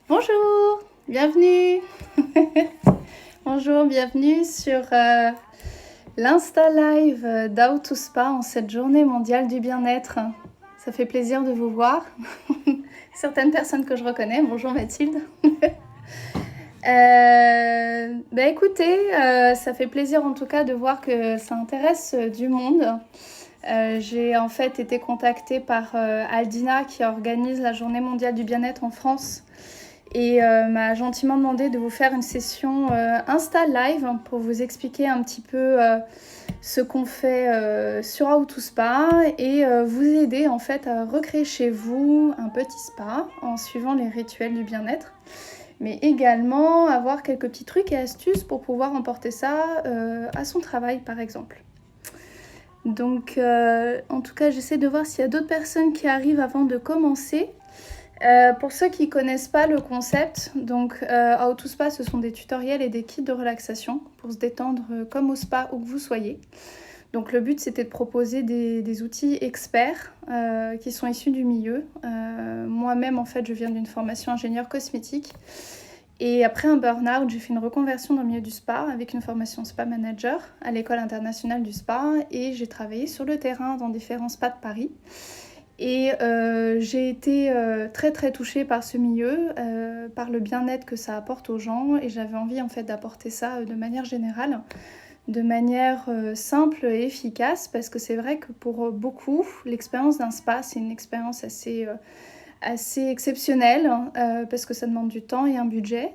Bonjour, bienvenue. Bonjour, bienvenue sur l'Insta Live d'How to Spa en cette journée mondiale du bien-être. Ça fait plaisir de vous voir. Certaines personnes que je reconnais. Bonjour Mathilde. Écoutez, ça fait plaisir en tout cas de voir que ça intéresse du monde. J'ai en fait été contactée par Aldina qui organise la journée mondiale du bien-être en France et m'a gentiment demandé de vous faire une session Insta Live pour vous expliquer un petit peu ce qu'on fait sur How to Spa et vous aider en fait à recréer chez vous un petit spa en suivant les rituels du bien-être, mais également avoir quelques petits trucs et astuces pour pouvoir emporter ça à son travail par exemple. Donc en tout cas j'essaie de voir s'il y a d'autres personnes qui arrivent avant de commencer. Pour ceux qui ne connaissent pas le concept, donc How to Spa, ce sont des tutoriels et des kits de relaxation pour se détendre comme au spa où que vous soyez. Donc le but c'était de proposer des outils experts qui sont issus du milieu. Moi-même en fait je viens d'une formation ingénieur cosmétique et après un burn-out j'ai fait une reconversion dans le milieu du spa avec une formation spa manager à l'école internationale du spa et j'ai travaillé sur le terrain dans différents spas de Paris. Et j'ai été très très touchée par ce milieu, par le bien-être que ça apporte aux gens et j'avais envie en fait d'apporter ça de manière générale, de manière simple et efficace parce que c'est vrai que pour beaucoup l'expérience d'un spa c'est une expérience assez exceptionnelle parce que ça demande du temps et un budget.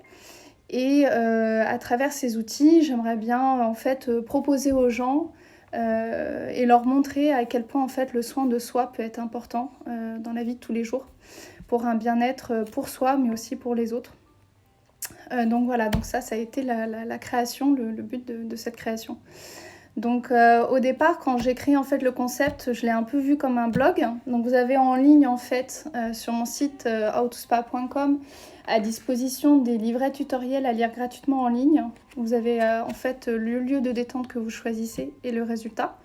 Et à travers ces outils j'aimerais bien en fait proposer aux gens et leur montrer à quel point en fait le soin de soi peut être important dans la vie de tous les jours pour un bien-être pour soi mais aussi pour les autres. Donc voilà, donc ça a été la création, le but de cette création. Donc au départ quand j'ai créé en fait le concept, je l'ai un peu vu comme un blog. Donc vous avez en ligne en fait sur mon site howtospa.com à disposition des livrets tutoriels à lire gratuitement en ligne. Vous avez en fait le lieu de détente que vous choisissez et le résultat.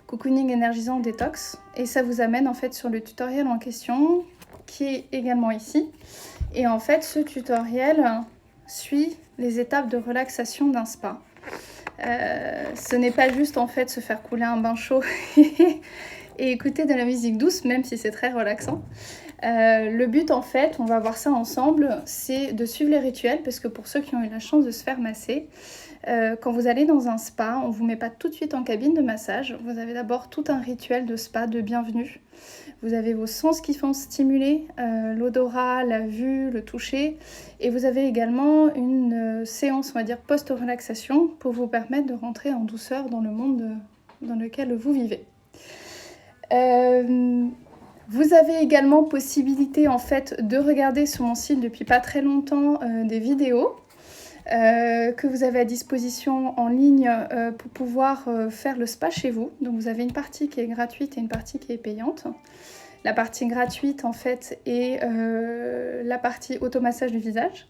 Cocooning énergisant détox. Et ça vous amène en fait sur le tutoriel en question qui est également ici. Et en fait ce tutoriel suit les étapes de relaxation d'un spa. Ce n'est pas juste en fait se faire couler un bain chaud et écouter de la musique douce, même si c'est très relaxant. Le but en fait, on va voir ça ensemble, c'est de suivre les rituels parce que pour ceux qui ont eu la chance de se faire masser, quand vous allez dans un spa, on ne vous met pas tout de suite en cabine de massage, vous avez d'abord tout un rituel de spa de bienvenue. Vous avez vos sens qui sont stimulés, l'odorat, la vue, le toucher. Et vous avez également une séance, on va dire, post-relaxation pour vous permettre de rentrer en douceur dans le monde dans lequel vous vivez. Vous avez également possibilité en fait de regarder sur mon site depuis pas très longtemps des vidéos que vous avez à disposition en ligne pour pouvoir faire le spa chez vous. Donc vous avez une partie qui est gratuite et une partie qui est payante. La partie gratuite en fait est la partie automassage du visage.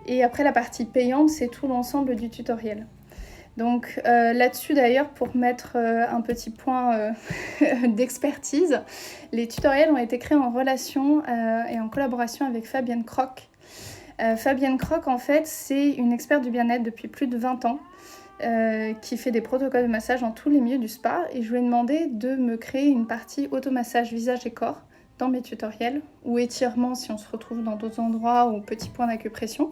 Et après la partie payante, c'est tout l'ensemble du tutoriel. Donc là-dessus d'ailleurs, pour mettre un petit point d'expertise, les tutoriels ont été créés en relation et en collaboration avec Fabienne Croc. Fabienne Croc en fait c'est une experte du bien-être depuis plus de 20 ans qui fait des protocoles de massage dans tous les milieux du spa et je lui ai demandé de me créer une partie automassage visage et corps dans mes tutoriels ou étirement si on se retrouve dans d'autres endroits ou petits points d'acupression.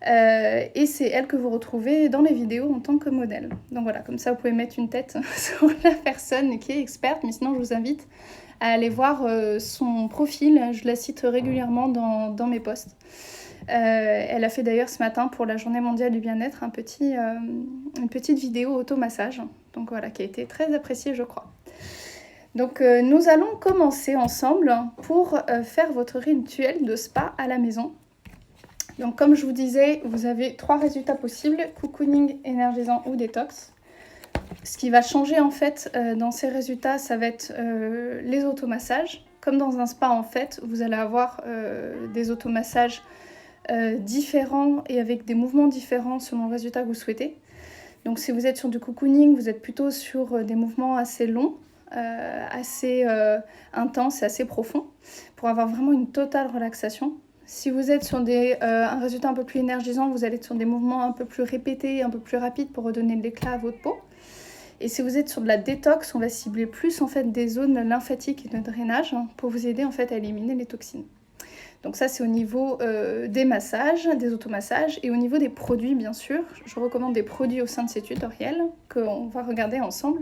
Et c'est elle que vous retrouvez dans les vidéos en tant que modèle. Donc voilà, comme ça vous pouvez mettre une tête sur la personne qui est experte, mais sinon je vous invite à aller voir son profil, je la cite régulièrement dans mes posts. Elle a fait d'ailleurs ce matin pour la journée mondiale du bien-être une petite vidéo automassage, donc voilà, qui a été très appréciée je crois. Donc nous allons commencer ensemble pour faire votre rituel de spa à la maison. Donc comme je vous disais, vous avez 3 résultats possibles, cocooning, énergisant ou détox. Ce qui va changer en fait dans ces résultats, ça va être les automassages. Comme dans un spa en fait, vous allez avoir des automassages différents et avec des mouvements différents selon le résultat que vous souhaitez. Donc si vous êtes sur du cocooning, vous êtes plutôt sur des mouvements assez longs, assez intenses et assez profonds pour avoir vraiment une totale relaxation. Si vous êtes sur un résultat un peu plus énergisant, vous allez être sur des mouvements un peu plus répétés, un peu plus rapides pour redonner de l'éclat à votre peau. Et si vous êtes sur de la détox, on va cibler plus en fait des zones lymphatiques et de drainage pour vous aider en fait à éliminer les toxines. Donc ça c'est au niveau des massages, des automassages et au niveau des produits bien sûr. Je recommande des produits au sein de ces tutoriels qu'on va regarder ensemble.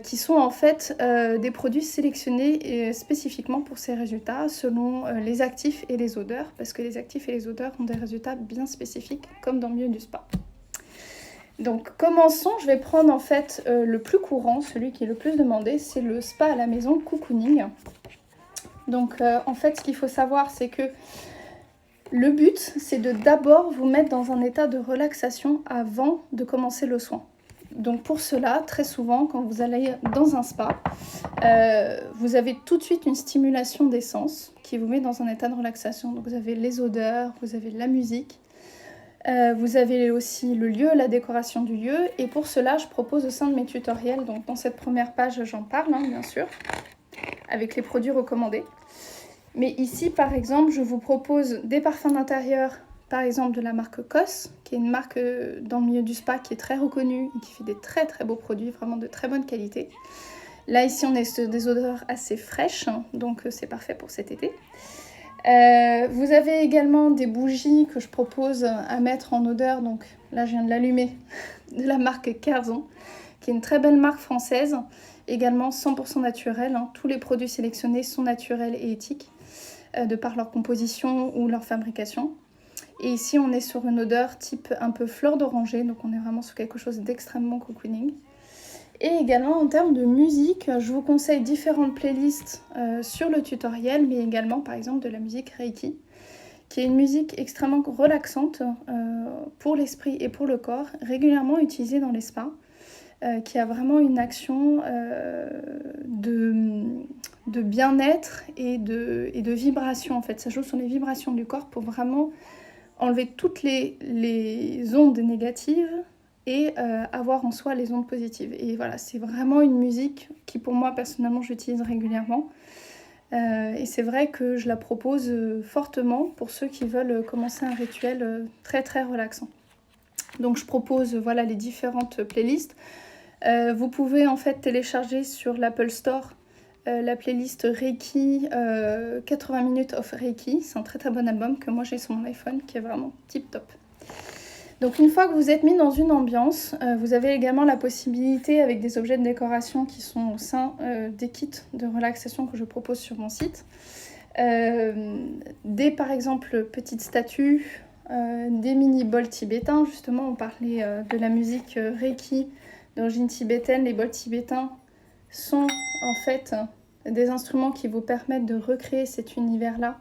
Qui sont en fait des produits sélectionnés spécifiquement pour ces résultats selon les actifs et les odeurs, parce que les actifs et les odeurs ont des résultats bien spécifiques, comme dans le milieu du spa. Donc commençons, je vais prendre en fait le plus courant, celui qui est le plus demandé, c'est le spa à la maison cocooning. Donc en fait ce qu'il faut savoir c'est que le but c'est de d'abord vous mettre dans un état de relaxation avant de commencer le soin. Donc pour cela, très souvent, quand vous allez dans un spa, vous avez tout de suite une stimulation des sens qui vous met dans un état de relaxation. Donc vous avez les odeurs, vous avez la musique, vous avez aussi le lieu, la décoration du lieu. Et pour cela, je propose au sein de mes tutoriels, donc dans cette première page, j'en parle, bien sûr, avec les produits recommandés. Mais ici, par exemple, je vous propose des parfums d'intérieur, par exemple de la marque COS, qui est une marque dans le milieu du spa qui est très reconnue et qui fait des très très beaux produits, vraiment de très bonne qualité. Là, ici, on est sur des odeurs assez fraîches, donc c'est parfait pour cet été. Vous avez également des bougies que je propose à mettre en odeur, donc là, je viens de l'allumer, de la marque Carzon, qui est une très belle marque française, également 100% naturelle. Tous les produits sélectionnés sont naturels et éthiques, de par leur composition ou leur fabrication. Et ici, on est sur une odeur type un peu fleur d'oranger, donc on est vraiment sur quelque chose d'extrêmement cocooning. Et également en termes de musique, je vous conseille différentes playlists sur le tutoriel, mais également par exemple de la musique Reiki, qui est une musique extrêmement relaxante pour l'esprit et pour le corps, régulièrement utilisée dans les spas, qui a vraiment une action de bien-être et de vibration en fait. Ça joue sur les vibrations du corps pour vraiment enlever toutes les ondes négatives et avoir en soi les ondes positives. Et voilà, c'est vraiment une musique qui pour moi personnellement j'utilise régulièrement. Et c'est vrai que je la propose fortement pour ceux qui veulent commencer un rituel très très relaxant. Donc je propose voilà les différentes playlists. Vous pouvez en fait télécharger sur l'Apple Store la playlist Reiki, 80 minutes of Reiki. C'est un très très bon album que moi j'ai sur mon iPhone qui est vraiment tip top. Donc une fois que vous êtes mis dans une ambiance, vous avez également la possibilité avec des objets de décoration qui sont au sein des kits de relaxation que je propose sur mon site. Des par exemple petites statues, des mini bols tibétains. Justement on parlait de la musique Reiki d'origine tibétaine. Les bols tibétains sont en fait des instruments qui vous permettent de recréer cet univers-là.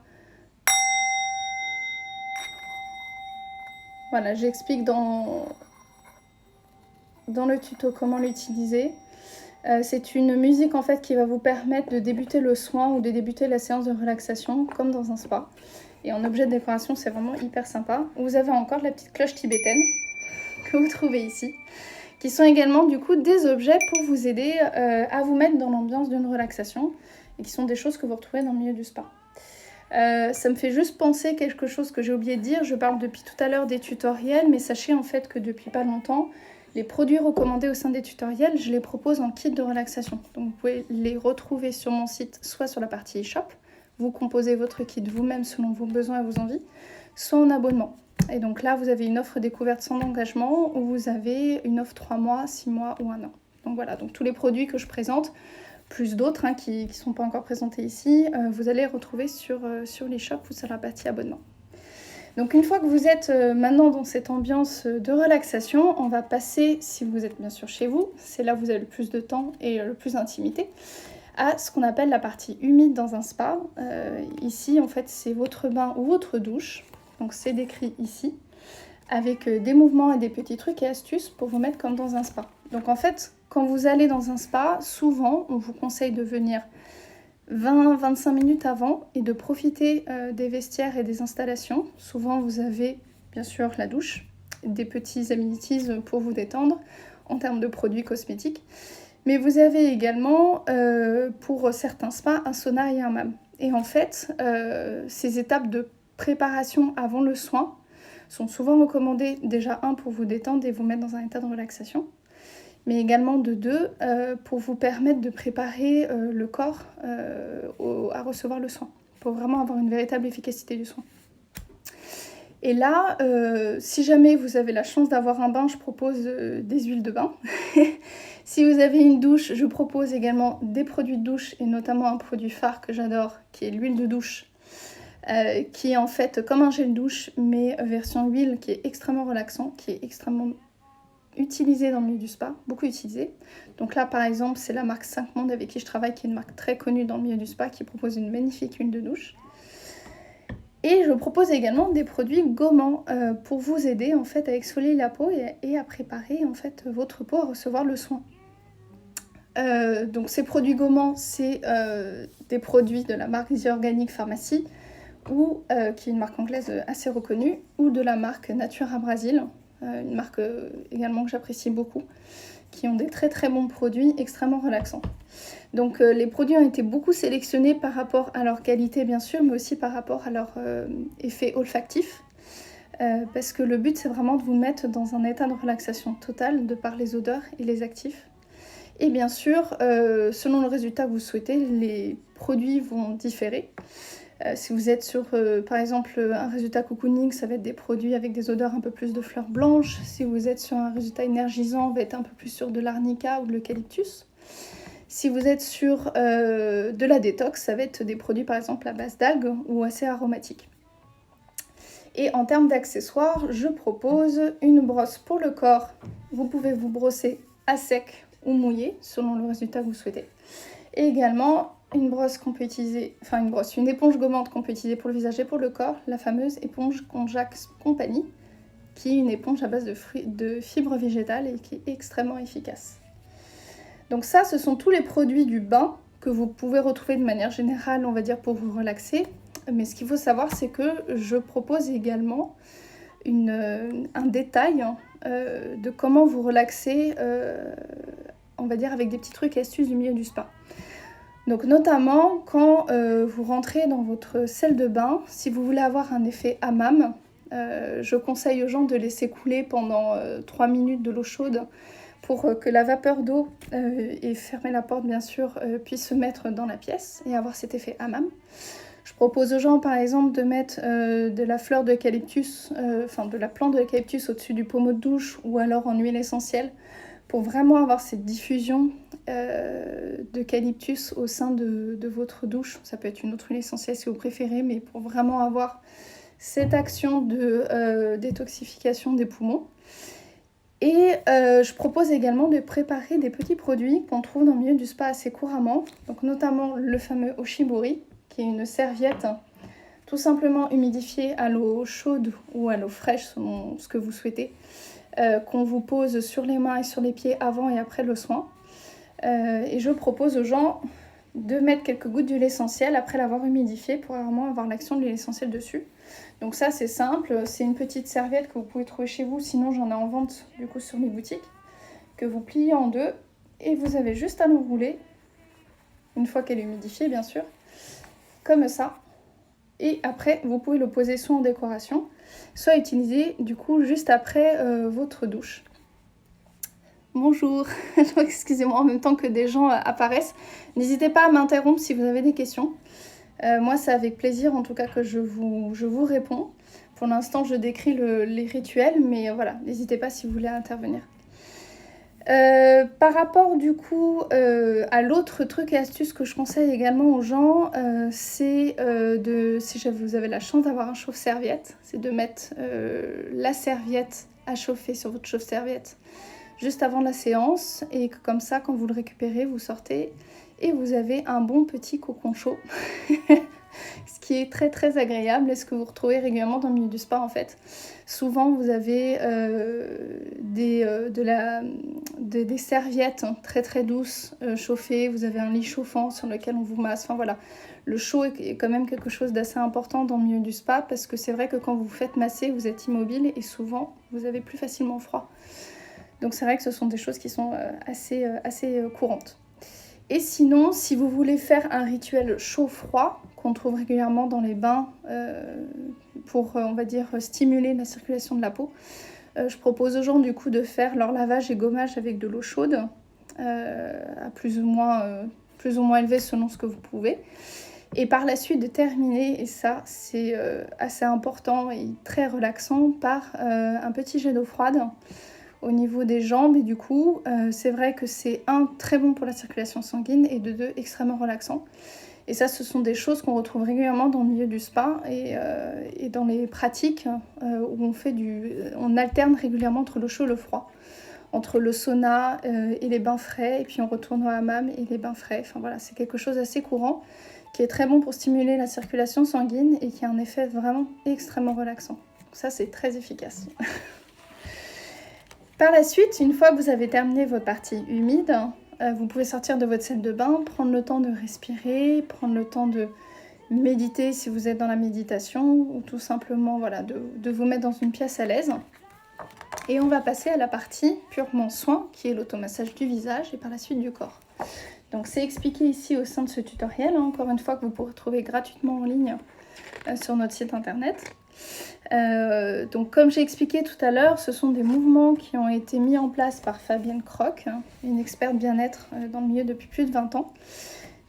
Voilà, j'explique dans le tuto comment l'utiliser. C'est une musique en fait qui va vous permettre de débuter le soin ou de débuter la séance de relaxation comme dans un spa. Et en objet de décoration, c'est vraiment hyper sympa. Vous avez encore la petite cloche tibétaine que vous trouvez ici, qui sont également du coup des objets pour vous aider à vous mettre dans l'ambiance d'une relaxation et qui sont des choses que vous retrouvez dans le milieu du spa. Ça me fait juste penser quelque chose que j'ai oublié de dire. Je parle depuis tout à l'heure des tutoriels, mais sachez en fait que depuis pas longtemps, les produits recommandés au sein des tutoriels, je les propose en kit de relaxation. Donc vous pouvez les retrouver sur mon site, soit sur la partie e-shop, vous composez votre kit vous-même selon vos besoins et vos envies, soit en abonnement. Et donc là, vous avez une offre découverte sans engagement ou vous avez une offre 3 mois, 6 mois ou 1 an. Donc voilà, donc tous les produits que je présente, plus d'autres qui ne sont pas encore présentés ici, vous allez retrouver sur l'e-shop ou sur la partie abonnement. Donc une fois que vous êtes maintenant dans cette ambiance de relaxation, on va passer, si vous êtes bien sûr chez vous, c'est là où vous avez le plus de temps et le plus d'intimité, à ce qu'on appelle la partie humide dans un spa. Ici, en fait, c'est votre bain ou votre douche. Donc c'est décrit ici, avec des mouvements et des petits trucs et astuces pour vous mettre comme dans un spa. Donc en fait, quand vous allez dans un spa, souvent, on vous conseille de venir 20-25 minutes avant et de profiter des vestiaires et des installations. Souvent, vous avez bien sûr la douche, des petits amenities pour vous détendre en termes de produits cosmétiques. Mais vous avez également, pour certains spas, un sauna et un hammam. Et en fait, ces étapes de préparation avant le soin sont souvent recommandés, déjà pour vous détendre et vous mettre dans un état de relaxation, mais également de 2, pour vous permettre de préparer le corps à recevoir le soin, pour vraiment avoir une véritable efficacité du soin. Et là, si jamais vous avez la chance d'avoir un bain, je propose des huiles de bain. Si vous avez une douche, je propose également des produits de douche, et notamment un produit phare que j'adore, qui est l'huile de douche, qui est en fait comme un gel douche, mais version huile, qui est extrêmement relaxant, qui est extrêmement utilisé dans le milieu du spa, beaucoup utilisé. Donc là, par exemple, c'est la marque 5 Mondes avec qui je travaille, qui est une marque très connue dans le milieu du spa, qui propose une magnifique huile de douche. Et je propose également des produits gommants pour vous aider en fait à exfolier la peau et à préparer en fait votre peau à recevoir le soin. Donc ces produits gommants, c'est des produits de la marque The Organic Pharmacy, qui est une marque anglaise assez reconnue, ou de la marque Natura Brasil, une marque également que j'apprécie beaucoup, qui ont des très très bons produits extrêmement relaxants. Donc les produits ont été beaucoup sélectionnés par rapport à leur qualité bien sûr, mais aussi par rapport à leur effet olfactif, parce que le but c'est vraiment de vous mettre dans un état de relaxation totale de par les odeurs et les actifs. Et bien sûr, selon le résultat que vous souhaitez, les produits vont différer. Si vous êtes sur, par exemple, un résultat cocooning, ça va être des produits avec des odeurs un peu plus de fleurs blanches. Si vous êtes sur un résultat énergisant, on va être un peu plus sur de l'arnica ou de l'eucalyptus. Si vous êtes sur de la détox, ça va être des produits par exemple à base d'algues ou assez aromatiques. Et en termes d'accessoires, je propose une brosse pour le corps. Vous pouvez vous brosser à sec ou mouillé selon le résultat que vous souhaitez. Et également une brosse qu'on peut utiliser, une éponge gommante qu'on peut utiliser pour le visage et pour le corps, la fameuse éponge Conjax Company, qui est une éponge à base de fibres végétales et qui est extrêmement efficace. Donc ça, ce sont tous les produits du bain que vous pouvez retrouver de manière générale, on va dire, pour vous relaxer. Mais ce qu'il faut savoir, c'est que je propose également un détail de comment vous relaxer, on va dire, avec des petits trucs et astuces du milieu du spa. Donc notamment, quand vous rentrez dans votre salle de bain, si vous voulez avoir un effet hammam, je conseille aux gens de laisser couler pendant 3 minutes de l'eau chaude pour que la vapeur d'eau, et fermer la porte bien sûr, puisse se mettre dans la pièce et avoir cet effet hammam. Je propose aux gens par exemple de mettre de la fleur d'eucalyptus, de la plante d'eucalyptus au-dessus du pommeau de douche ou alors en huile essentielle pour vraiment avoir cette diffusion d'eucalyptus au sein de votre douche. Ça peut être une autre huile essentielle si vous préférez, mais pour vraiment avoir cette action de détoxification des poumons. Et je propose également de préparer des petits produits qu'on trouve dans le milieu du spa assez couramment, donc notamment le fameux Oshibori, qui est une serviette tout simplement humidifiée à l'eau chaude ou à l'eau fraîche selon ce que vous souhaitez, qu'on vous pose sur les mains et sur les pieds avant et après le soin. Et je propose aux gens de mettre quelques gouttes d'huile essentielle après l'avoir humidifiée pour vraiment avoir l'action de l'huile essentielle dessus. Donc ça c'est simple, c'est une petite serviette que vous pouvez trouver chez vous, sinon j'en ai en vente du coup sur les boutiques, que vous pliez en deux et vous avez juste à l'enrouler, une fois qu'elle est humidifiée bien sûr, comme ça. Et après vous pouvez le poser soit en décoration, soit utiliser du coup juste après votre douche. Bonjour, excusez-moi en même temps que des gens apparaissent. N'hésitez pas à m'interrompre si vous avez des questions. Moi, c'est avec plaisir en tout cas que je vous réponds. Pour l'instant, je décris les rituels, mais voilà, n'hésitez pas si vous voulez intervenir. Par rapport du coup à l'autre truc et astuce que je conseille également aux gens, c'est si vous avez la chance d'avoir un chauffe-serviette, c'est de mettre la serviette à chauffer sur votre chauffe-serviette juste avant la séance, et que comme ça, quand vous le récupérez, vous sortez et vous avez un bon petit cocon chaud, ce qui est très très agréable et ce que vous retrouvez régulièrement dans le milieu du spa en fait. Souvent vous avez des serviettes très très douces chauffées, vous avez un lit chauffant sur lequel on vous masse, enfin voilà. Le chaud est quand même quelque chose d'assez important dans le milieu du spa, parce que c'est vrai que quand vous vous faites masser, vous êtes immobile et souvent vous avez plus facilement froid. Donc c'est vrai que ce sont des choses qui sont assez courantes. Et sinon, si vous voulez faire un rituel chaud-froid, qu'on trouve régulièrement dans les bains pour, on va dire, stimuler la circulation de la peau, je propose aux gens du coup de faire leur lavage et gommage avec de l'eau chaude, à plus ou moins élevé selon ce que vous pouvez. Et par la suite de terminer, et ça c'est assez important et très relaxant, par un petit jet d'eau froide au niveau des jambes. Et du coup, c'est vrai que c'est très bon pour la circulation sanguine et de deux, extrêmement relaxant. Et ça, ce sont des choses qu'on retrouve régulièrement dans le milieu du spa et dans les pratiques où on alterne régulièrement entre le chaud et le froid, entre le sauna et les bains frais, et puis on retourne au hammam et les bains frais. Enfin voilà, c'est quelque chose d'assez courant, qui est très bon pour stimuler la circulation sanguine et qui a un effet vraiment extrêmement relaxant. Donc ça, c'est très efficace. Par la suite, une fois que vous avez terminé votre partie humide, vous pouvez sortir de votre salle de bain, prendre le temps de respirer, prendre le temps de méditer si vous êtes dans la méditation, ou tout simplement voilà, de vous mettre dans une pièce à l'aise. Et on va passer à la partie purement soin, qui est l'automassage du visage et par la suite du corps. Donc c'est expliqué ici au sein de ce tutoriel, encore une fois, que vous pourrez trouver gratuitement en ligne sur notre site internet. Donc comme j'ai expliqué tout à l'heure, ce sont des mouvements qui ont été mis en place par Fabienne Croc, une experte bien-être dans le milieu depuis plus de 20 ans.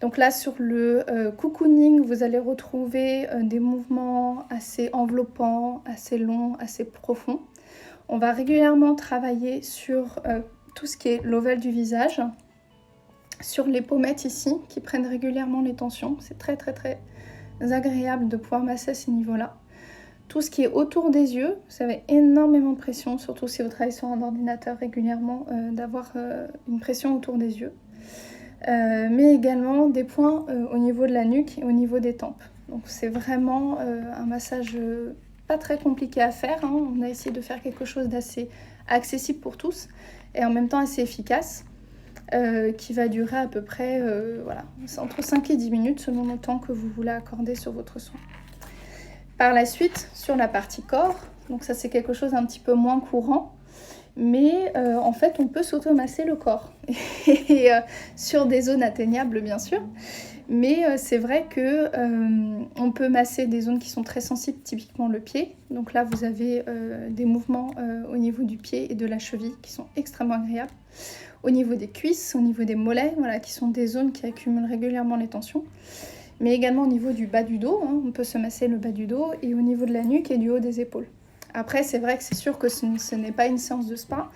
Donc là sur le cocooning, vous allez retrouver des mouvements assez enveloppants, assez longs, assez profonds. On va régulièrement travailler sur tout ce qui est l'ovale du visage, sur les pommettes ici qui prennent régulièrement les tensions. C'est très très très agréable de pouvoir masser à ces niveaux-là. Tout ce qui est autour des yeux, vous avez énormément de pression, surtout si vous travaillez sur un ordinateur régulièrement, d'avoir une pression autour des yeux. Mais également des points au niveau de la nuque et au niveau des tempes. Donc c'est vraiment un massage pas très compliqué à faire. On a essayé de faire quelque chose d'assez accessible pour tous et en même temps assez efficace, qui va durer à peu près entre 5 et 10 minutes selon le temps que vous voulez accorder sur votre soin. Par la suite, sur la partie corps, donc ça c'est quelque chose un petit peu moins courant, mais en fait on peut s'automasser le corps, et sur des zones atteignables bien sûr, mais c'est vrai que on peut masser des zones qui sont très sensibles, typiquement le pied. Donc là vous avez des mouvements au niveau du pied et de la cheville qui sont extrêmement agréables, au niveau des cuisses, au niveau des mollets, voilà, qui sont des zones qui accumulent régulièrement les tensions. Mais également au niveau du bas du dos, on peut se masser le bas du dos, et au niveau de la nuque et du haut des épaules. Après, c'est vrai que c'est sûr que ce n'est pas une séance de spa.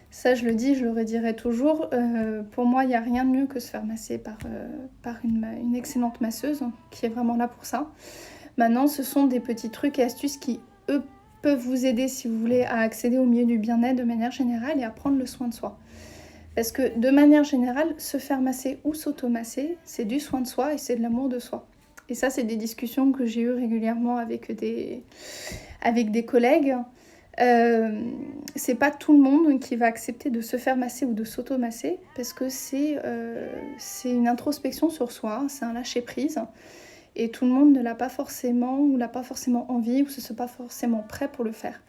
Ça, je le dis, je le redirai toujours. Pour moi, il n'y a rien de mieux que se faire masser par une excellente masseuse, qui est vraiment là pour ça. Maintenant, ce sont des petits trucs et astuces qui, eux, peuvent vous aider, si vous voulez, à accéder au milieu du bien-être de manière générale et à prendre le soin de soi. Parce que de manière générale, se faire masser ou s'automasser, c'est du soin de soi et c'est de l'amour de soi. Et ça, c'est des discussions que j'ai eues régulièrement avec des collègues. C'est pas tout le monde qui va accepter de se faire masser ou de s'automasser, parce que c'est une introspection sur soi, c'est un lâcher-prise. Et tout le monde ne l'a pas forcément, ou n'a pas forcément envie, ou ne se sent pas forcément prêt pour le faire.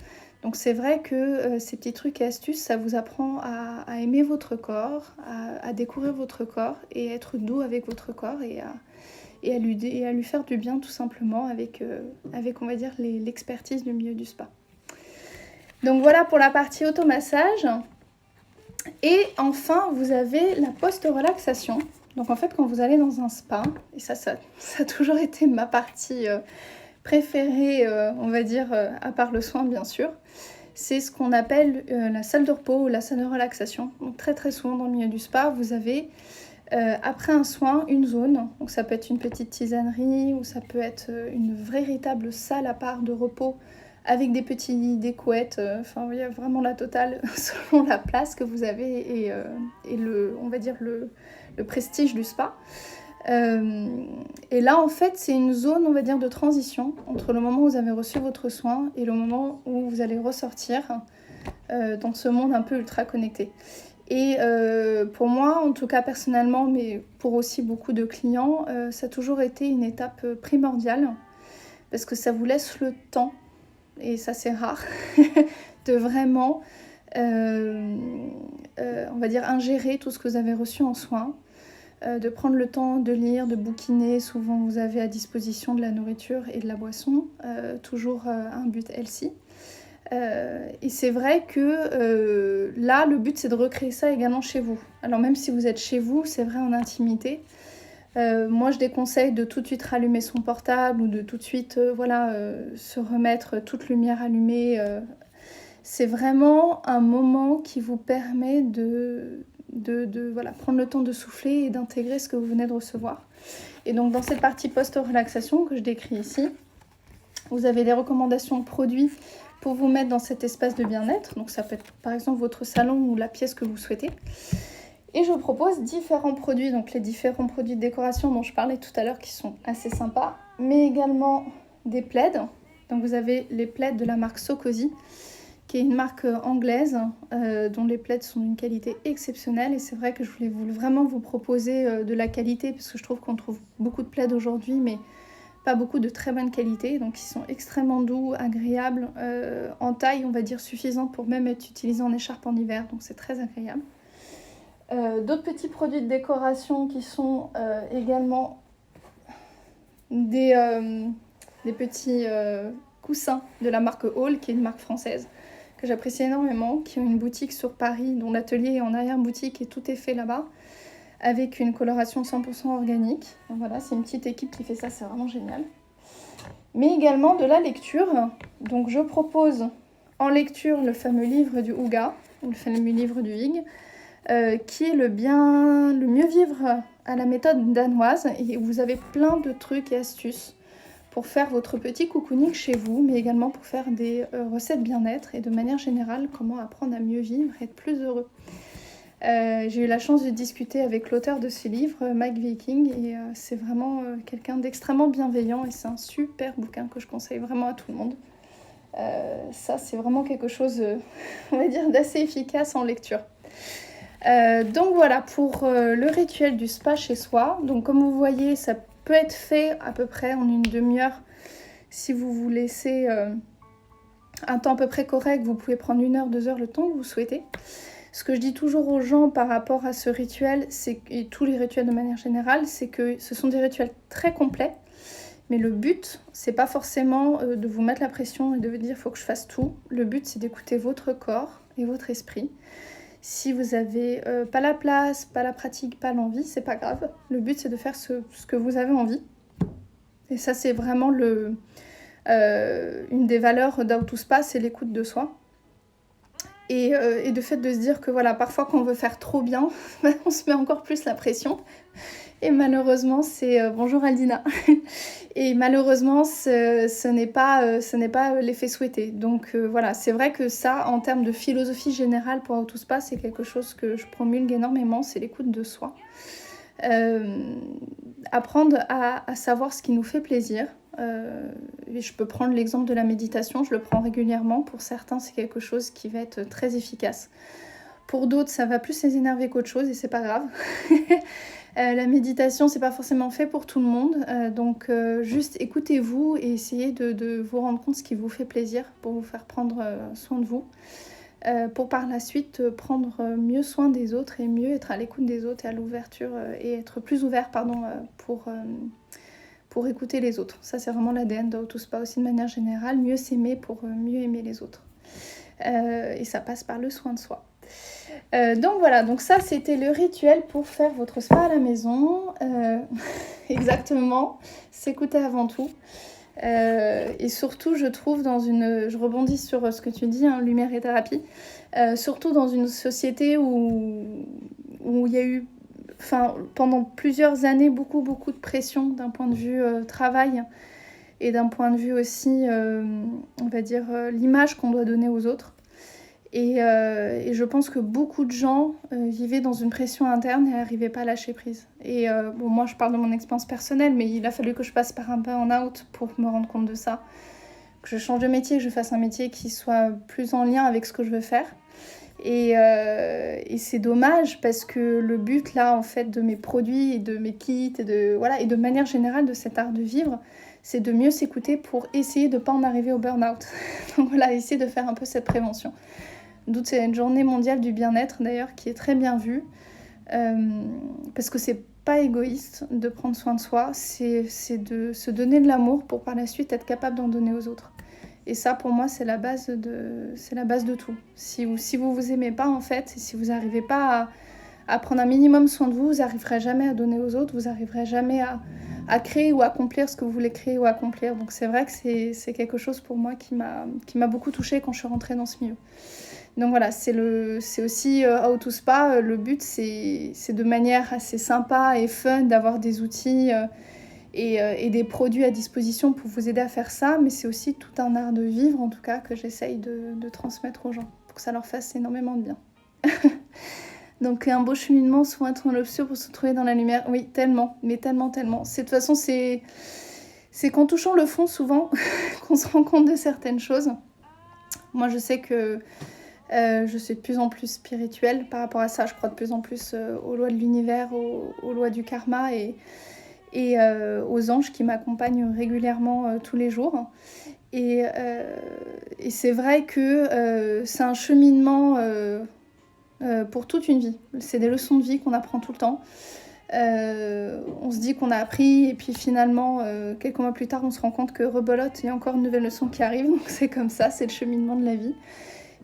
Donc c'est vrai que ces petits trucs et astuces, ça vous apprend à aimer votre corps, à découvrir votre corps et être doux avec votre corps, et à lui faire du bien tout simplement avec on va dire, l'expertise du milieu du spa. Donc voilà pour la partie automassage. Et enfin, vous avez la post-relaxation. Donc en fait, quand vous allez dans un spa, et ça a toujours été ma partie préférée, on va dire, à part le soin bien sûr, c'est ce qu'on appelle la salle de repos ou la salle de relaxation. Donc très très souvent dans le milieu du spa, vous avez après un soin une zone, donc ça peut être une petite tisanerie ou ça peut être une véritable salle à part de repos avec des couettes, enfin il y a vraiment la totale selon la place que vous avez et on va dire le prestige du spa. Et là en fait c'est une zone, on va dire, de transition entre le moment où vous avez reçu votre soin et le moment où vous allez ressortir dans ce monde un peu ultra connecté. Et pour moi, en tout cas personnellement, mais pour aussi beaucoup de clients, ça a toujours été une étape primordiale, parce que ça vous laisse le temps, et ça c'est rare, de vraiment, on va dire, ingérer tout ce que vous avez reçu en soins, de prendre le temps de lire, de bouquiner. Souvent vous avez à disposition de la nourriture et de la boisson, toujours un but healthy. Et c'est vrai que là, le but c'est de recréer ça également chez vous. Alors même si vous êtes chez vous, c'est vrai en intimité. Moi je déconseille de tout de suite rallumer son portable ou de tout de suite se remettre toute lumière allumée. C'est vraiment un moment qui vous permet de prendre le temps de souffler et d'intégrer ce que vous venez de recevoir. Et donc dans cette partie post-relaxation que je décris ici, vous avez les recommandations de produits pour vous mettre dans cet espace de bien-être. Donc ça peut être par exemple votre salon ou la pièce que vous souhaitez. Et je vous propose différents produits, donc les différents produits de décoration dont je parlais tout à l'heure qui sont assez sympas, mais également des plaids. Donc vous avez les plaids de la marque So Cozy, qui est une marque anglaise dont les plaids sont d'une qualité exceptionnelle. Et c'est vrai que je voulais vraiment vous proposer de la qualité, parce que je trouve qu'on trouve beaucoup de plaids aujourd'hui, mais pas beaucoup de très bonne qualité. Donc ils sont extrêmement doux, agréables, en taille on va dire suffisante pour même être utilisés en écharpe en hiver, donc c'est très agréable. D'autres petits produits de décoration qui sont également des petits coussins de la marque Hall, qui est une marque française que j'apprécie énormément, qui ont une boutique sur Paris, dont l'atelier est en arrière-boutique et tout est fait là-bas, avec une coloration 100% organique. Donc voilà, c'est une petite équipe qui fait ça, c'est vraiment génial. Mais également de la lecture. Donc je propose en lecture le fameux livre du Hygge, ou le fameux livre du Hygge, qui est le mieux vivre à la méthode danoise. Et vous avez plein de trucs et astuces pour faire votre petit cocooning chez vous, mais également pour faire des recettes bien-être et de manière générale, comment apprendre à mieux vivre et être plus heureux. J'ai eu la chance de discuter avec l'auteur de ce livre, Mike Viking, et c'est vraiment quelqu'un d'extrêmement bienveillant et c'est un super bouquin que je conseille vraiment à tout le monde. Ça, c'est vraiment quelque chose, on va dire, d'assez efficace en lecture. Donc voilà pour le rituel du spa chez soi. Donc comme vous voyez, ça peut être fait à peu près en une demi-heure. Si vous vous laissez un temps à peu près correct, vous pouvez prendre 1 heure, 2 heures, le temps que vous souhaitez. Ce que je dis toujours aux gens par rapport à ce rituel, et tous les rituels de manière générale, c'est que ce sont des rituels très complets. Mais le but, c'est pas forcément de vous mettre la pression et de vous dire faut que je fasse tout. Le but, c'est d'écouter votre corps et votre esprit. Si vous n'avez pas la place, pas la pratique, pas l'envie, c'est pas grave. Le but, c'est de faire ce que vous avez envie. Et ça, c'est vraiment une des valeurs d'How to Spa, c'est l'écoute de soi. Et de fait de se dire que voilà, parfois quand on veut faire trop bien, on se met encore plus la pression. Et malheureusement, c'est bonjour Aldina. Et malheureusement, ce n'est pas l'effet souhaité. Donc voilà, c'est vrai que ça, en termes de philosophie générale pour How to Spa, c'est quelque chose que je promulgue énormément, c'est l'écoute de soi. Apprendre à savoir ce qui nous fait plaisir. Et je peux prendre l'exemple de la méditation, je le prends régulièrement. Pour certains, c'est quelque chose qui va être très efficace. Pour d'autres, ça va plus les énerver qu'autre chose et c'est pas grave. La méditation, c'est pas forcément fait pour tout le monde. Donc, juste écoutez-vous et essayez de vous rendre compte ce qui vous fait plaisir pour vous faire prendre soin de vous. Pour par la suite prendre mieux soin des autres et mieux être à l'écoute des autres et à l'ouverture et être plus ouvert pour écouter les autres. Ça, c'est vraiment l'ADN de How to Spa aussi de manière générale. Mieux s'aimer pour mieux aimer les autres. Et ça passe par le soin de soi. Donc voilà, donc ça c'était le rituel pour faire votre spa à la maison. Exactement, s'écouter avant tout. Et surtout, je trouve je rebondis sur ce que tu dis, hein, lumière et thérapie, surtout dans une société où il y a eu, pendant plusieurs années, beaucoup de pression d'un point de vue travail et d'un point de vue aussi, on va dire, l'image qu'on doit donner aux autres. Et je pense que beaucoup de gens vivaient dans une pression interne et n'arrivaient pas à lâcher prise. Et moi, je parle de mon expérience personnelle, mais il a fallu que je passe par un burn-out pour me rendre compte de ça. Que je change de métier, que je fasse un métier qui soit plus en lien avec ce que je veux faire. Et c'est dommage parce que le but, là, en fait, de mes produits et de mes kits et de manière générale de cet art de vivre, c'est de mieux s'écouter pour essayer de ne pas en arriver au burn-out. Donc voilà, essayer de faire un peu cette prévention. D'où c'est une journée mondiale du bien-être d'ailleurs qui est très bien vue parce que c'est pas égoïste de prendre soin de soi, c'est de se donner de l'amour pour par la suite être capable d'en donner aux autres. Et ça, pour moi, c'est la base de tout. Si vous vous aimez pas, en fait, et si vous n'arrivez pas à prendre un minimum soin de vous, vous n'arriverez jamais à donner aux autres, vous n'arriverez jamais à créer ou accomplir ce que vous voulez créer ou accomplir. Donc c'est vrai que c'est quelque chose pour moi qui m'a beaucoup touchée quand je suis rentrée dans ce milieu. Donc voilà, c'est aussi How to Spa. Le but, c'est de manière assez sympa et fun d'avoir des outils et des produits à disposition pour vous aider à faire ça. Mais c'est aussi tout un art de vivre, en tout cas, que j'essaye de transmettre aux gens pour que ça leur fasse énormément de bien. Donc un beau cheminement, souvent être en l'obscur pour se retrouver dans la lumière. Oui, tellement, mais tellement, tellement. De toute façon, c'est qu'en touchant le fond, souvent, qu'on se rend compte de certaines choses. Moi, je sais que je suis de plus en plus spirituelle par rapport à ça. Je crois de plus en plus aux lois de l'univers, aux lois du karma et aux anges qui m'accompagnent régulièrement tous les jours. Et c'est vrai que c'est un cheminement pour toute une vie. C'est des leçons de vie qu'on apprend tout le temps. On se dit qu'on a appris et puis finalement, quelques mois plus tard, on se rend compte que rebolote, il y a encore une nouvelle leçon qui arrive. Donc c'est comme ça, c'est le cheminement de la vie.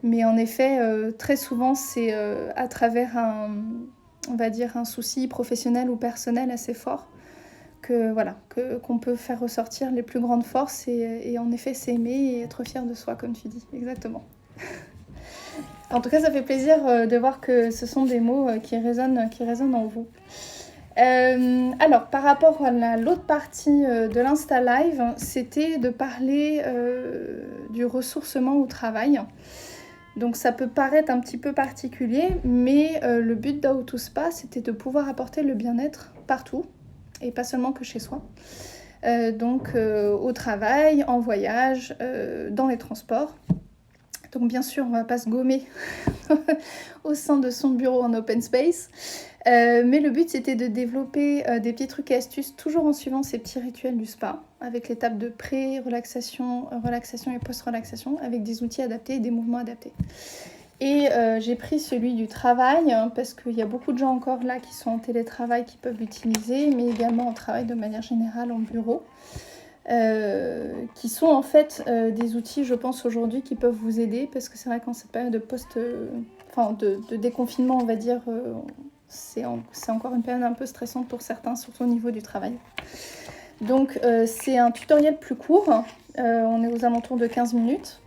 Mais en effet, très souvent, c'est à travers on va dire un souci professionnel ou personnel assez fort qu'on peut faire ressortir les plus grandes forces et en effet s'aimer et être fier de soi, comme tu dis. Exactement. En tout cas, ça fait plaisir de voir que ce sont des mots qui résonnent en vous. Alors, par rapport à l'autre partie de l'Insta Live, c'était de parler du ressourcement au travail. Donc ça peut paraître un petit peu particulier, mais le but d'How to Spa, c'était de pouvoir apporter le bien-être partout, et pas seulement que chez soi. Donc au travail, en voyage, dans les transports. Donc bien sûr, on ne va pas se gommer au sein de son bureau en open space. Mais le but, c'était de développer des petits trucs et astuces, toujours en suivant ces petits rituels du spa, avec l'étape de pré-relaxation, relaxation et post-relaxation, avec des outils adaptés et des mouvements adaptés. Et j'ai pris celui du travail, parce qu'il y a beaucoup de gens encore là qui sont en télétravail, qui peuvent l'utiliser, mais également en travail de manière générale en bureau. Qui sont en fait des outils, je pense, aujourd'hui qui peuvent vous aider, parce que c'est vrai qu'en cette période de déconfinement, on va dire, c'est encore une période un peu stressante pour certains, surtout au niveau du travail. Donc c'est un tutoriel plus court, on est aux alentours de 15 minutes.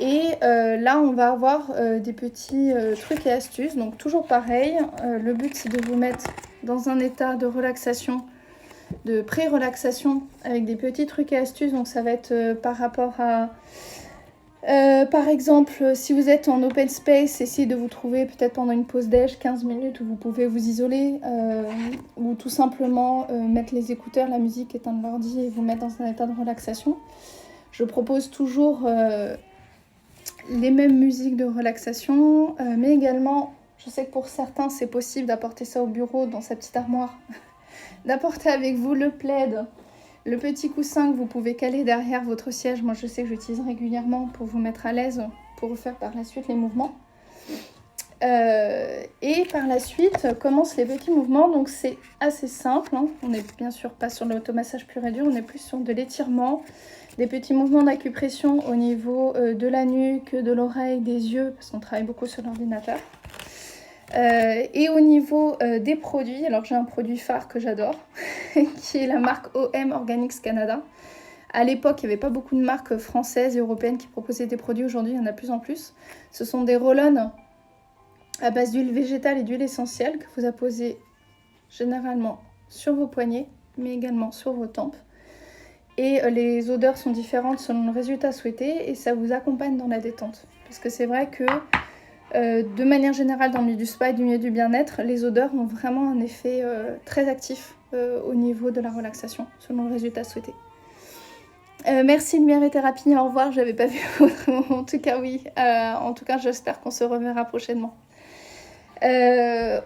Et là, on va avoir des petits trucs et astuces. Donc toujours pareil, le but c'est de vous mettre dans un état de relaxation, de pré-relaxation avec des petits trucs et astuces. Donc ça va être par rapport à par exemple, si vous êtes en open space, essayez de vous trouver peut-être pendant une pause déj 15 minutes où vous pouvez vous isoler ou tout simplement mettre les écouteurs, la musique, éteindre l'ordi et vous mettre dans un état de relaxation. Je propose toujours les mêmes musiques de relaxation, mais également, je sais que pour certains c'est possible d'apporter ça au bureau dans sa petite armoire, d'apporter avec vous le plaid, le petit coussin que vous pouvez caler derrière votre siège. Moi je sais que j'utilise régulièrement pour vous mettre à l'aise, pour refaire par la suite les mouvements. Et par la suite commencent les petits mouvements, donc c'est assez simple, hein. On n'est bien sûr pas sur l'automassage pur et dur, on est plus sur de l'étirement, des petits mouvements d'acupression au niveau de la nuque, de l'oreille, des yeux, parce qu'on travaille beaucoup sur l'ordinateur. Et au niveau des produits, alors j'ai un produit phare que j'adore, qui est la marque OM Organics Canada. À l'époque, il n'y avait pas beaucoup de marques françaises et européennes qui proposaient des produits. Aujourd'hui, il y en a de plus en plus. Ce sont des roll-on à base d'huile végétale et d'huile essentielle que vous apposez généralement sur vos poignets, mais également sur vos tempes. Et les odeurs sont différentes selon le résultat souhaité et ça vous accompagne dans la détente. Parce que c'est vrai que de manière générale dans le milieu du spa et du milieu du bien-être, les odeurs ont vraiment un effet très actif au niveau de la relaxation, selon le résultat souhaité. Merci Lumière et Thérapie, au revoir, j'avais pas vu votre mot. En tout cas oui, en tout cas j'espère qu'on se reverra prochainement.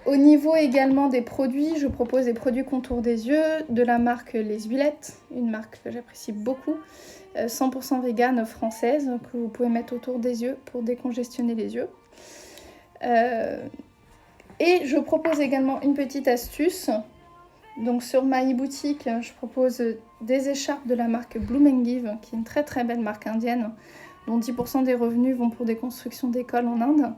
Au niveau également des produits, je propose des produits contour des yeux de la marque Les Huilettes, une marque que j'apprécie beaucoup, 100% vegan française, que vous pouvez mettre autour des yeux pour décongestionner les yeux. Et je propose également une petite astuce Donc sur ma e-boutique, je propose des écharpes de la marque Bloom & Give, qui est une très très belle marque indienne, dont 10% des revenus vont pour des constructions d'écoles en Inde,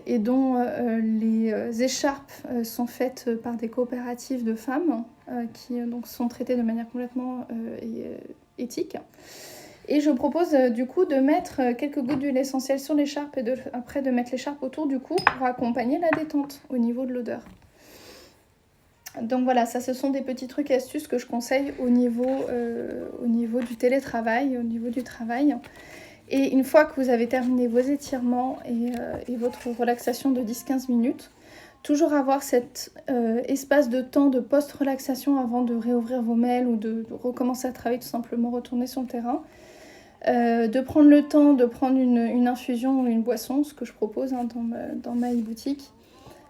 et dont les écharpes sont faites par des coopératives de femmes qui donc sont traitées de manière complètement éthique. Et je propose du coup de mettre quelques gouttes d'huile essentielle sur l'écharpe et après de mettre l'écharpe autour du cou pour accompagner la détente au niveau de l'odeur. Donc voilà, ça ce sont des petits trucs et astuces que je conseille au niveau du télétravail, au niveau du travail. Et une fois que vous avez terminé vos étirements et votre relaxation de 10-15 minutes, toujours avoir cet espace de temps de post-relaxation avant de réouvrir vos mails ou de recommencer à travailler, tout simplement retourner sur le terrain. De prendre le temps de prendre une infusion ou une boisson, ce que je propose dans ma e-boutique.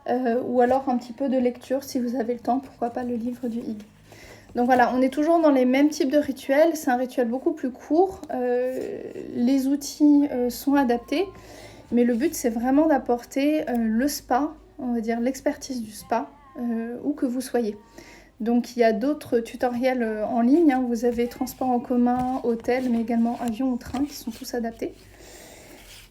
Ou alors un petit peu de lecture si vous avez le temps, pourquoi pas le livre du Hig. Donc voilà, on est toujours dans les mêmes types de rituels, c'est un rituel beaucoup plus court, les outils sont adaptés, mais le but c'est vraiment d'apporter le spa, on va dire l'expertise du spa, où que vous soyez. Donc il y a d'autres tutoriels en ligne, hein. Vous avez transport en commun, hôtel, mais également avion ou train qui sont tous adaptés.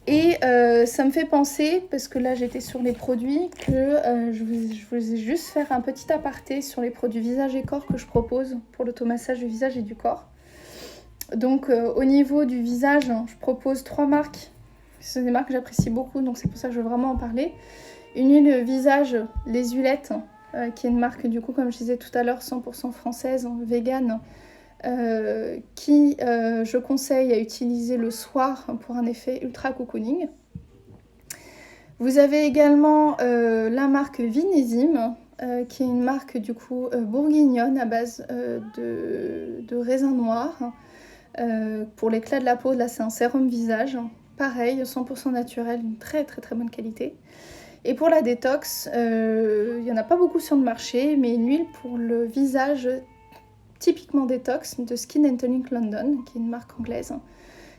Et ça me fait penser, parce que là j'étais sur les produits, que je vais juste faire un petit aparté sur les produits visage et corps que je propose pour l'automassage du visage et du corps. Donc au niveau du visage, je propose 3 marques. Ce sont des marques que j'apprécie beaucoup, donc c'est pour ça que je veux vraiment en parler. Une huile visage, les Huilettes, qui est une marque du coup, comme je disais tout à l'heure, 100% française, vegan, qui je conseille à utiliser le soir pour un effet ultra cocooning. Vous avez également la marque Vinésime, qui est une marque du coup bourguignonne à base de raisin noir. Pour l'éclat de la peau, là c'est un sérum visage, pareil, 100% naturel, une très très très bonne qualité. Et pour la détox, il n'y en a pas beaucoup sur le marché, mais une huile pour le visage typiquement détox de Skin & Tonic London, qui est une marque anglaise,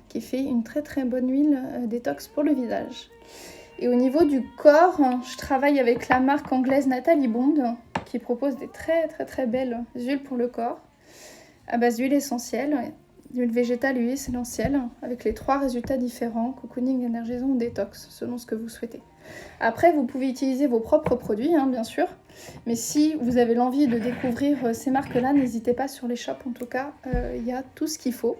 qui fait une très très bonne huile détox pour le visage. Et au niveau du corps, je travaille avec la marque anglaise Nathalie Bond, qui propose des très très très belles huiles pour le corps, à base d'huile essentielle, d'huile végétale et huile essentielle, avec les 3 résultats différents, cocooning, énergisant ou détox, selon ce que vous souhaitez. Après, vous pouvez utiliser vos propres produits, hein, bien sûr, mais si vous avez l'envie de découvrir ces marques-là, n'hésitez pas sur les shops, en tout cas, il y a tout ce qu'il faut.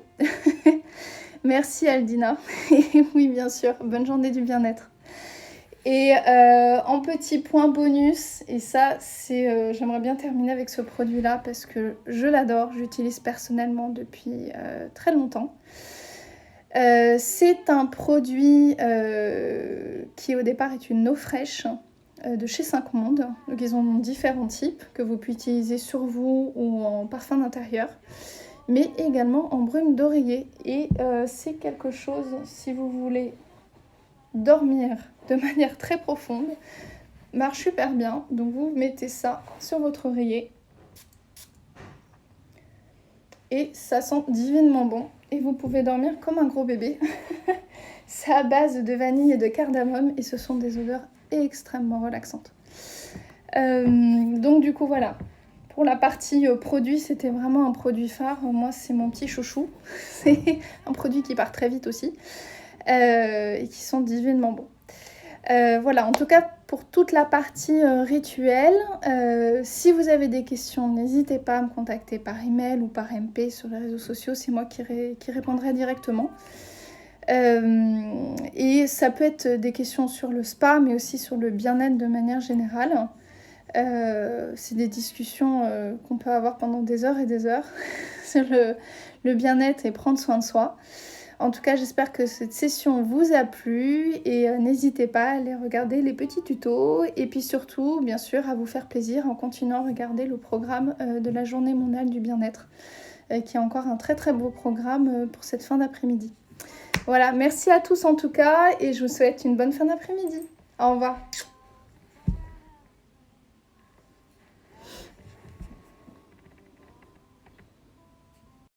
Merci Aldina, et oui, bien sûr, bonne journée du bien-être. Et en petit point bonus, et ça, c'est, j'aimerais bien terminer avec ce produit-là parce que je l'adore, j'utilise personnellement depuis très longtemps. C'est un produit qui au départ est une eau fraîche de chez 5 Mondes. Donc ils en ont différents types que vous pouvez utiliser sur vous ou en parfum d'intérieur, mais également en brume d'oreiller. Et c'est quelque chose, si vous voulez dormir de manière très profonde, marche super bien. Donc vous mettez ça sur votre oreiller et ça sent divinement bon. Et vous pouvez dormir comme un gros bébé. C'est à base de vanille et de cardamome et ce sont des odeurs extrêmement relaxantes. Donc du coup voilà, pour la partie produit, c'était vraiment un produit phare. Moi c'est mon petit chouchou. C'est un produit qui part très vite aussi et qui sent divinement bon. Voilà, en tout cas pour toute la partie rituelle, si vous avez des questions, n'hésitez pas à me contacter par email ou par MP sur les réseaux sociaux, c'est moi qui répondrai directement. Et ça peut être des questions sur le spa, mais aussi sur le bien-être de manière générale. C'est des discussions qu'on peut avoir pendant des heures et des heures sur le bien-être et prendre soin de soi. En tout cas, j'espère que cette session vous a plu et n'hésitez pas à aller regarder les petits tutos et puis surtout, bien sûr, à vous faire plaisir en continuant à regarder le programme de la Journée mondiale du bien-être qui est encore un très très beau programme pour cette fin d'après-midi. Voilà, merci à tous en tout cas et je vous souhaite une bonne fin d'après-midi. Au revoir.